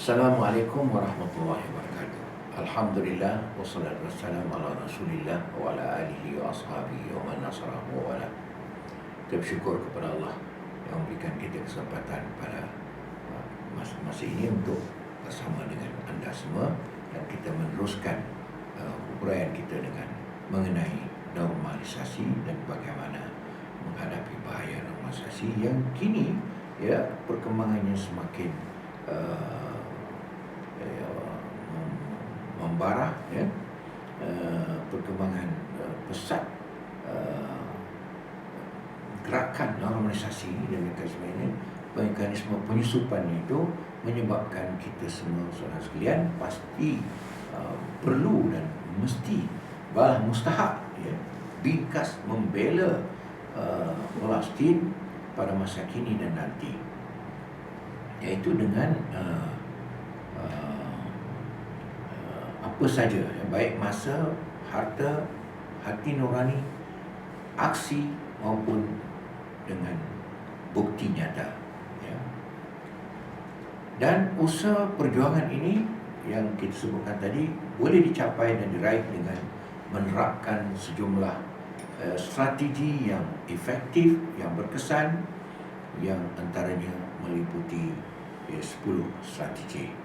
Assalamualaikum warahmatullahi wabarakatuh. Alhamdulillah wassalatu wassalamu ala Rasulillah wa ala alihi wa ashabihi wa man nasarahu wa wala. Kita bersyukur kepada Allah yang memberikan kita kesempatan pada masa ini untuk bersama dengan anda semua dan kita meneruskan uraian kita dengan mengenai normalisasi dan bagaimana menghadapi bahaya normalisasi yang kini perkembangannya semakin membarah, perkembangan pesat gerakan normalisasi dan mekanisme penyusupan itu menyebabkan kita semua saudara sekalian pasti perlu dan mesti bahkan mustahak bingkas membela Palestin pada masa kini dan nanti, iaitu dengan apa saja, baik masa, harta, hati nurani, aksi maupun dengan bukti nyata. Dan usaha perjuangan ini yang kita sebutkan tadi boleh dicapai dan diraih dengan menerapkan sejumlah strategi yang efektif, yang berkesan, yang antaranya meliputi 10 strategi.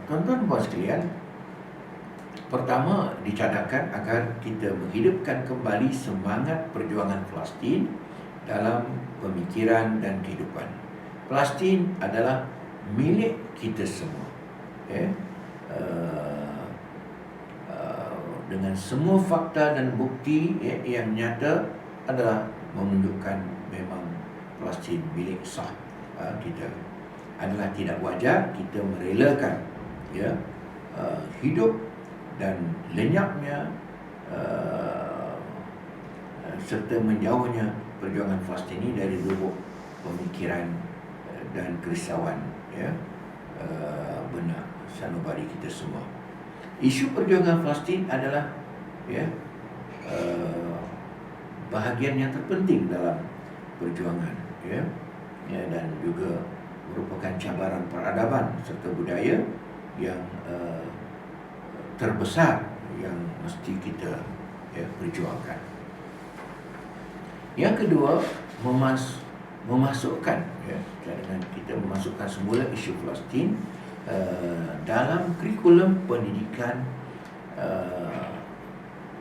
Tuan-tuan puan sekalian, pertama dicadangkan agar kita menghidupkan kembali semangat perjuangan Palestin dalam pemikiran dan kehidupan. Palestin adalah milik kita semua. Dengan semua fakta dan bukti yang nyata adalah menunjukkan memang Palestin milik sah kita. Adalah tidak wajar kita merelakan hidup dan lenyapnya serta menjauhnya perjuangan Palestin ini dari lubuk pemikiran dan kerisauan benak sanubari kita semua. Isu perjuangan Palestin adalah bahagian yang terpenting dalam perjuangan dan juga merupakan cabaran peradaban serta budaya yang terbesar yang mesti kita perjuangkan. Yang kedua, memasukkan dengan kita memasukkan semula isu Palestin dalam kurikulum pendidikan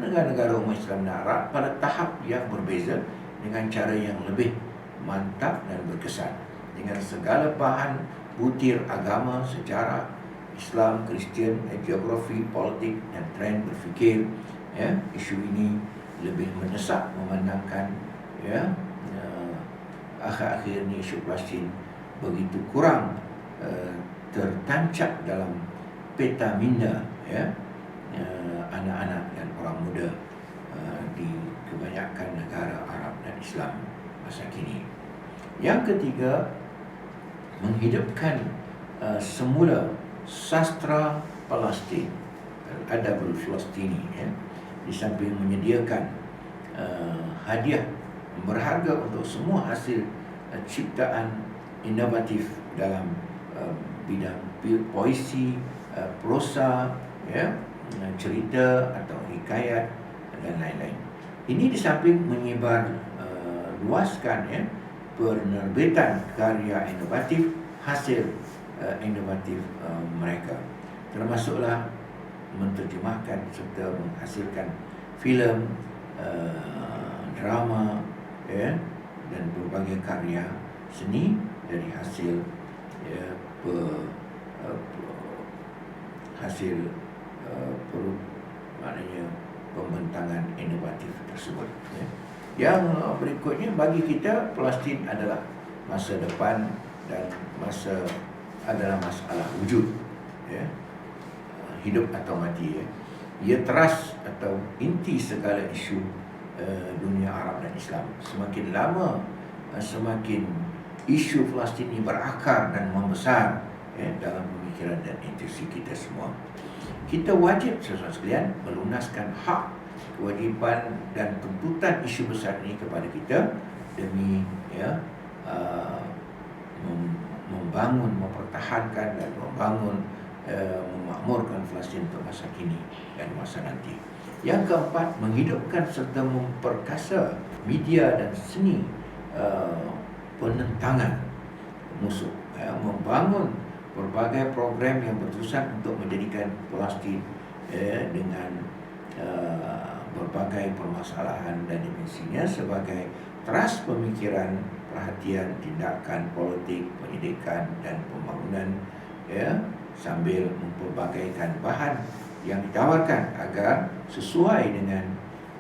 negara-negara umat Islam dan Arab pada tahap yang berbeza dengan cara yang lebih mantap dan berkesan, dengan segala bahan butir agama, sejarah, Islam, Kristian, geografi, politik dan tren berfikir. Isu ini lebih mendesak memandangkan akhir-akhir ini isu Palestin begitu kurang tertancap dalam peta minda anak-anak dan orang muda di kebanyakan negara Arab dan Islam masa kini. Yang ketiga, menghidupkan semula sastra Palestin, Adabul Palestini, di samping menyediakan hadiah berharga untuk semua hasil ciptaan inovatif dalam bidang puisi, prosa, cerita atau hikayat dan lain-lain. Ini di samping menyebar luaskan penerbitan karya inovatif hasil inovatif mereka, termasuklah menterjemahkan serta menghasilkan filem, drama dan berbagai karya seni dari hasil maknanya pembentangan inovatif tersebut. Yang berikutnya, bagi kita Palestin adalah masa depan dan masa adalah masalah wujud, ya, hidup atau mati, ya. Ia teras atau inti segala isu dunia Arab dan Islam. Semakin lama semakin isu Palestin ini berakar dan membesar, ya, dalam pemikiran dan intuisi kita semua. Kita wajib saudara sekalian melunaskan hak, kewajipan dan tuntutan isu besar ini kepada kita demi, ya, membangun, mempertahankan dan memakmurkan Palestin untuk masa kini dan masa nanti. Yang keempat, menghidupkan serta memperkasa media dan seni penentangan musuh, membangun berbagai program yang bertujuan untuk menjadikan Palestin dengan berbagai permasalahan dan dimensinya sebagai teras pemikiran, perhatian, tindakan politik, pendidikan dan pembangunan, ya, sambil mempelbagaikan bahan yang ditawarkan agar sesuai dengan,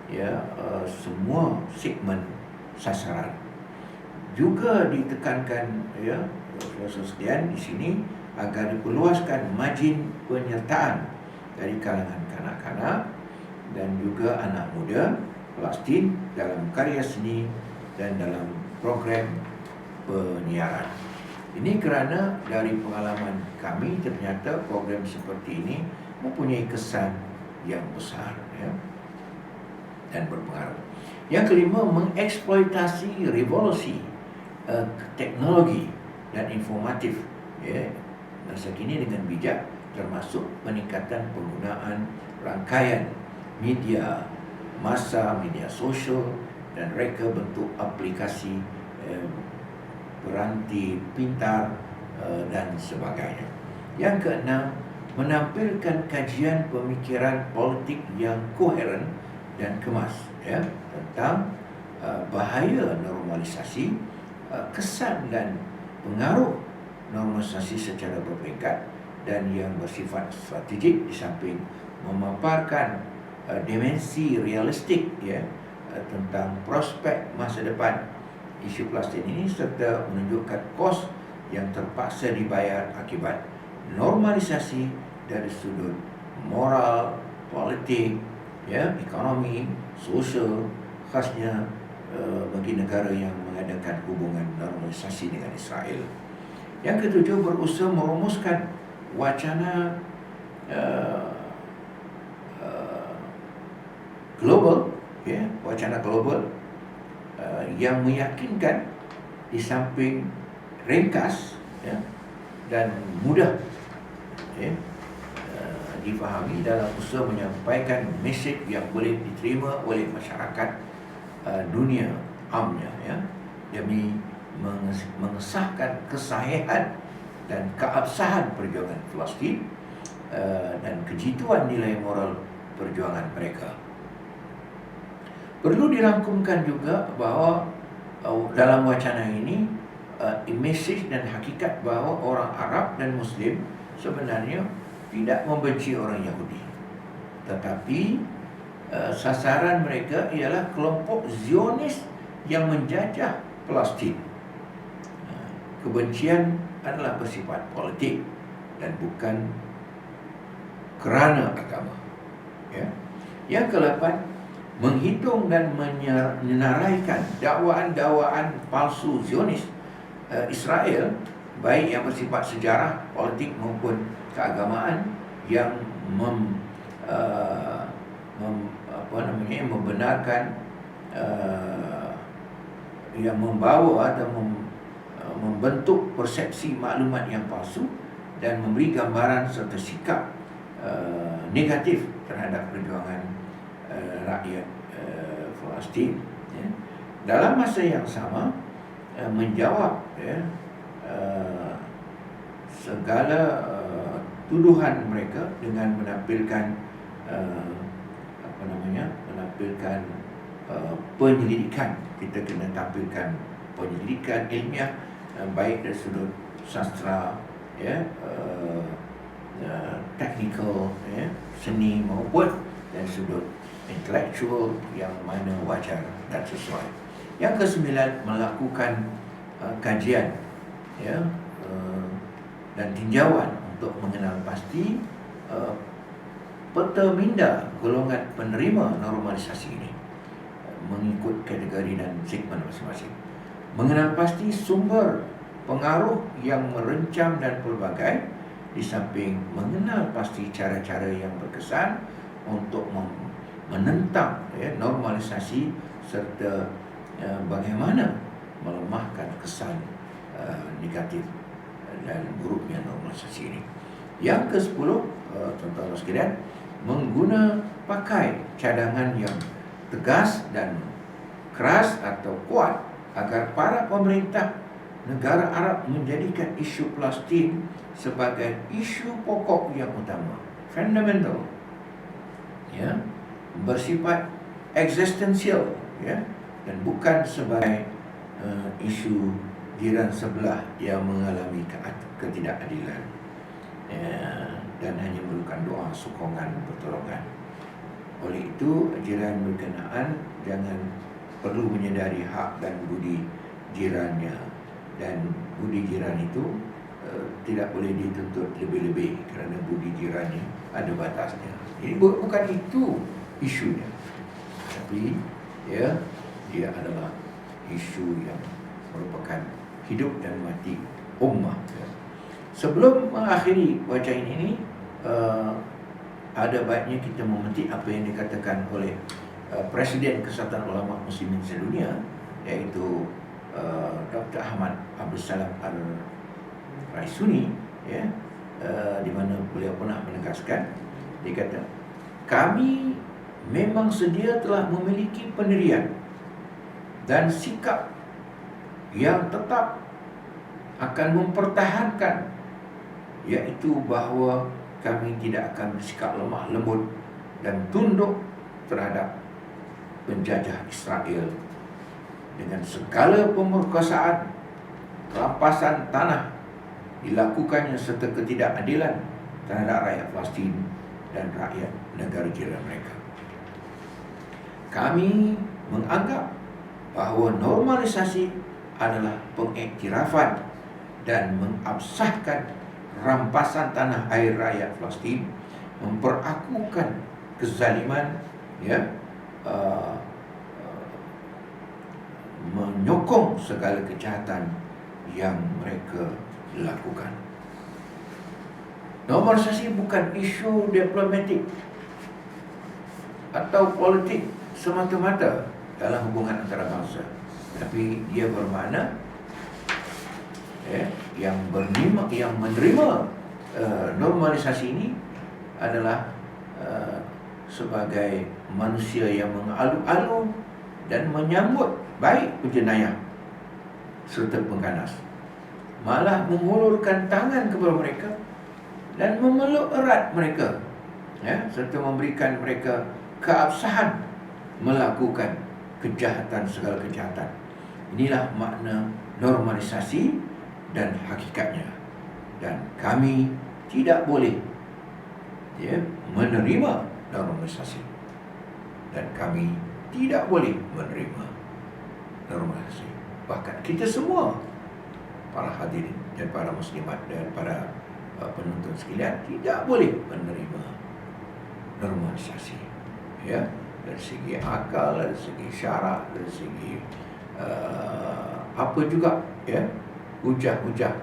ya, semua segmen sasaran. Juga ditekankan, ya, sekalian di sini agar diperluaskan margin penyertaan dari kalangan kanak-kanak dan juga anak muda Palestin dalam karya seni dan dalam program penyiaran. Ini kerana dari pengalaman kami ternyata program seperti ini mempunyai kesan yang besar, ya, dan berpengaruh. Yang kelima, mengeksploitasi revolusi teknologi dan informatif, ya, masa kini dengan bijak, termasuk peningkatan penggunaan rangkaian media massa, media sosial dan reka bentuk aplikasi peranti pintar dan sebagainya. Yang keenam, menampilkan kajian pemikiran politik yang koheren dan kemas, ya, tentang bahaya normalisasi, kesan dan pengaruh normalisasi secara berperingkat dan yang bersifat strategik, di samping memaparkan dimensi realistik, ya, tentang prospek masa depan isu Palestin ini serta menunjukkan kos yang terpaksa dibayar akibat normalisasi dari sudut moral, politik, ya, ekonomi, sosial, khasnya bagi negara yang mengadakan hubungan normalisasi dengan Israel. Yang ketujuh, berusaha merumuskan wacana global, ya, wacana global yang meyakinkan di samping ringkas, ya, dan mudah, ya, difahami dalam usaha menyampaikan mesej yang boleh diterima oleh masyarakat dunia amnya, ya, demi mengesahkan kesahihan dan keabsahan perjuangan Palestin dan kejituan nilai moral perjuangan mereka. Perlu dirangkumkan juga bahawa dalam wacana ini mesej dan hakikat bahawa orang Arab dan Muslim sebenarnya tidak membenci orang Yahudi, tetapi sasaran mereka ialah kelompok Zionis yang menjajah Palestin. Kebencian adalah bersifat politik dan bukan kerana agama, ya. Yang ke-8, menghitung dan menyenaraikan dakwaan-dakwaan palsu Zionis Israel, baik yang bersifat sejarah, politik maupun keagamaan, yang membenarkan, yang membawa atau membentuk persepsi maklumat yang palsu dan memberi gambaran serta sikap negatif terhadap perjuangan rakyat Palestin, ya. Dalam masa yang sama menjawab, ya, segala tuduhan mereka dengan menampilkan menampilkan penyelidikan. Kita kena tampilkan penyelidikan ilmiah, baik dari sudut sastra, ya, technical, ya, seni maupun dari sudut intelektual yang mana wajar dan sesuai. Yang ke-9, melakukan kajian, ya, dan tinjauan untuk mengenal pasti peta minda golongan penerima normalisasi ini mengikut kategori dan segmen masing-masing. Mengenal pasti sumber pengaruh yang merencam dan pelbagai, di samping mengenal pasti cara-cara yang berkesan untuk menentang normalisasi serta bagaimana melemahkan kesan negatif dan buruknya normalisasi ini. Yang ke-10, tuan-tuan sekalian, mengguna pakai cadangan yang tegas dan keras atau kuat agar para pemerintah negara Arab menjadikan isu Palestin sebagai isu pokok yang utama, fundamental, bersifat eksistensial, dan bukan sebagai isu jiran sebelah yang mengalami ketidakadilan, dan hanya memerlukan doa, sokongan, pertolongan. Oleh itu, jiran berkenaan perlu menyedari hak dan budi jirannya, dan budi jiran itu tidak boleh dituntut lebih-lebih kerana budi jirannya ada batasnya. Jadi bukan itu isunya, tapi dia adalah isu yang merupakan hidup dan mati ummah. Sebelum mengakhiri wajah ini, ada baiknya kita memetik apa yang dikatakan oleh Presiden Kesatuan Ulama Muslimin Sedunia, iaitu Dr. Ahmad Abdul Salam Al-Raisuni, di mana beliau pernah menegaskan, dia kata, kami memang sedia telah memiliki pendirian dan sikap yang tetap akan mempertahankan, iaitu bahawa kami tidak akan bersikap lemah lembut dan tunduk terhadap penjajah Israel dengan segala pemerkosaan, rampasan tanah dilakukannya serta ketidakadilan terhadap rakyat Palestin dan rakyat negara jiran mereka. Kami menganggap bahawa normalisasi adalah pengiktirafan dan mengabsahkan rampasan tanah air rakyat Palestin, memperakukan kezaliman, menyokong segala kejahatan yang mereka lakukan. Normalisasi bukan isu diplomatik atau politik semata-mata dalam hubungan antara bangsa, tapi dia bermakna yang menerima normalisasi ini adalah sebagai manusia yang mengalu-alu dan menyambut baik penjenayah serta pengganas, malah mengulurkan tangan kepada mereka dan memeluk erat mereka, serta memberikan mereka keabsahan melakukan kejahatan, segala kejahatan. Inilah makna normalisasi dan hakikatnya, dan kami tidak boleh menerima normalisasi, dan kami tidak boleh menerima normalisasi. Bahkan kita semua, para hadirin dan para muslimat dan para penonton sekalian, tidak boleh menerima normalisasi, dari segi akal, dari segi syarak, dari segi apa juga, hujah-hujah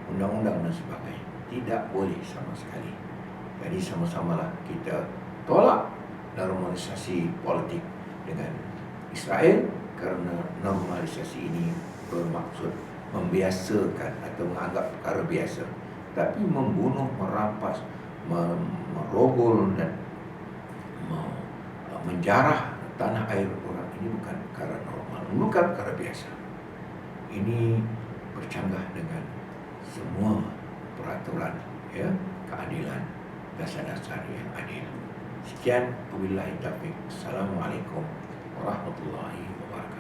undang-undang dan sebagainya. Tidak boleh sama sekali. Jadi sama-samalah kita tolak normalisasi politik dengan Israel, kerana normalisasi ini bermaksud membiasakan atau menganggap perkara biasa, tapi membunuh, merampas, merogol dan menjarah tanah air orang ini bukan perkara normal, bukan perkara biasa. Ini bercanggah dengan semua peraturan, keadilan, dasar-dasar yang adil. Sekian, wabillahi taufiq. Assalamualaikum warahmatullahi wabarakatuh.